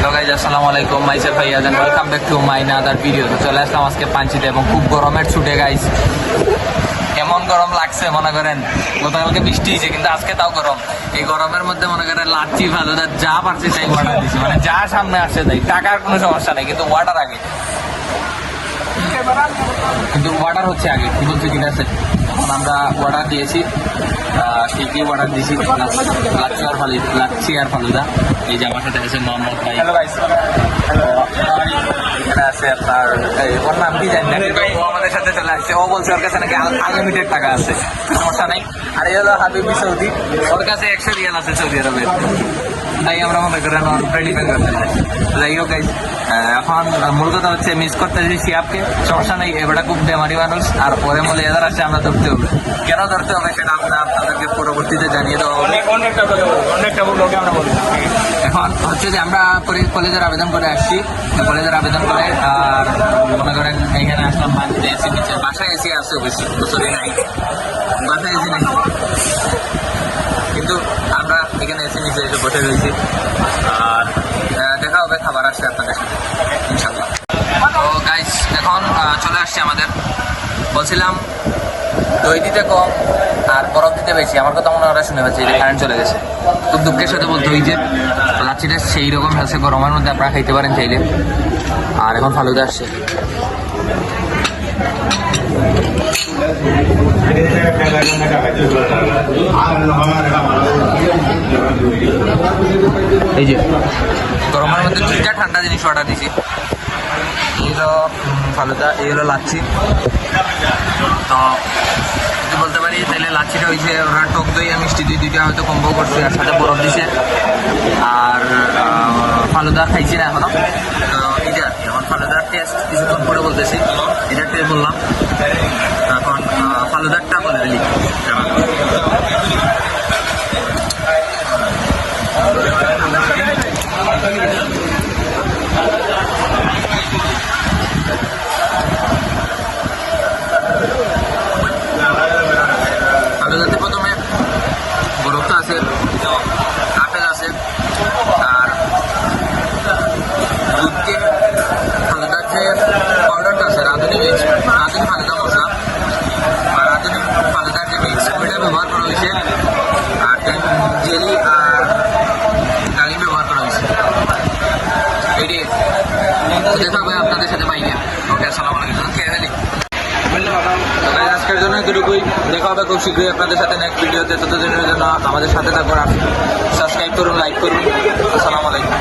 Hello guys, আসসালামু আলাইকুম। Myself Faiyaz and welcome back to my other video. তো চলে আসলাম আজকে পাঞ্চিতে এবং খুব গরমের ছুটে গাইজ। এমন গরম লাগছে মনে করেন গতকালকে বৃষ্টি হয়েছে কিন্তু আজকে তাও গরম। এই গরমের মধ্যে মনে করেন লাচ্ছি ফালুদা যা পারছি তাই অর্ডার দিচ্ছি, মানে যা সামনে আসছে তাই। টাকার কোনো সমস্যা নেই, কিন্তু ওয়াটার আগে, কিন্তু ওয়াটার হচ্ছে আগে। কি বলছে ঠিক আছে, এখন আমরা অর্ডার দিয়েছি। ঠিকই অর্ডার দিয়েছি লাচ্ছি আর ফালুদা। এই যে আমার সাথে আছে মোহাম্মদ ভাই। এখানে আছে আপনার ওর নাম কি জানি না, ও আমাদের সাথে চলে আসছে। ও বলছে ওর কাছে নাকি আনলিমিটেড টাকা আছে, সমস্যা নেই। আর এই হলো হাবিবি সৌদি, ওর কাছে 100 রিয়াল আছে সৌদি আরবের, তাই আমরা মনে করেন ওর প্রেডিপেন্ড করতে চাই। যাই হোক গাইজ, এখন মূল কথা হচ্ছে মিস করতে চাইছি শিয়াবকে। সমস্যা নেই, এবারটা খুব বেমারি মানুষ, আর পরে মূলে এদার আসছে আমরা ধরতে হবে। কেন ধরতে হবে সেটা আপনাদেরকে পরবর্তীতে জানিয়ে দেওয়া হবে। এখন হচ্ছে যে আমরা কলেজের আবেদন করে আসছি, কলেজের আবেদন করে আর মনে করেন এখানে আসলাম পাঞ্চিতে। এসি নিচে, বাসায় এসি আছে অবশ্যই, সরি নাই, বাসায় এসি নেই, কিন্তু আমরা এখানে এসে নিচে এসে বসে রয়েছি। আর দেখা হবে খাবার আসছে আপনাদের সাথে ইনশাল্লাহ। তো গাইস, এখন চলে আসছে আমাদের, বলছিলাম দই দিতে কম আর বরফ দিতে বেশি। আমার কথা মনে ওরা শুনে পাচ্ছে, এই যে কারেন্ট চলে গেছে। খুব দুঃখের সাথে বলতে ওই যে লাচ্ছিটা সেই রকম আছে, গরমের মধ্যে আপনারা খাইতে পারেন চাইলে। আর এখন ফালুদা আসছে। এই যে গরমের মধ্যে দুইটা ঠান্ডা জিনিস অর্ডার দিছি। এই হলো ফালুদা, এই হলো লাচ্ছি। তো যদি বলতে পারি তাহলে লাচ্ছিটা হয়েছে ওরা টক দই আর মিষ্টি দই দুইটা হয়তো কম্বো করছে, আর সাথে বরফ দিছে। আর ফালুদা খাইছি না এখনো। তো এটা এখন ফালুদার টেস্ট কিছুক্ষণ পরে বলতেছি, এটার টেস্ট বললাম। এখন ফালুদারটা বলে দিলি। ফালুদাতে প্রথমে বরফটা আছে, আপেল আছে, আর দুধ দিয়ে ফালুদার যে পাউডারটা আছে, রাঁধুনি মিক্স, রাঁধুনি ফালুদা মশলা আর রাঁধুনি ফালুদার যে মিক্স, ওইটা ব্যবহার করা হয়েছে। আর জেলি আর ডালিম ব্যবহার করা হয়েছে। এটি দেখা হবে আপনাদের সাথে বাইরে। ওকে, আসসালামু আলাইকুম। আজকের জন্য এতটুকুই, দেখা হবে খুব শীঘ্রই আপনাদের সাথে নেক্সট ভিডিওতে। ততদিনের জন্য আমাদের সাথে থাকুন, সাবস্ক্রাইব করুন, লাইক করুন। আসসালামু আলাইকুম।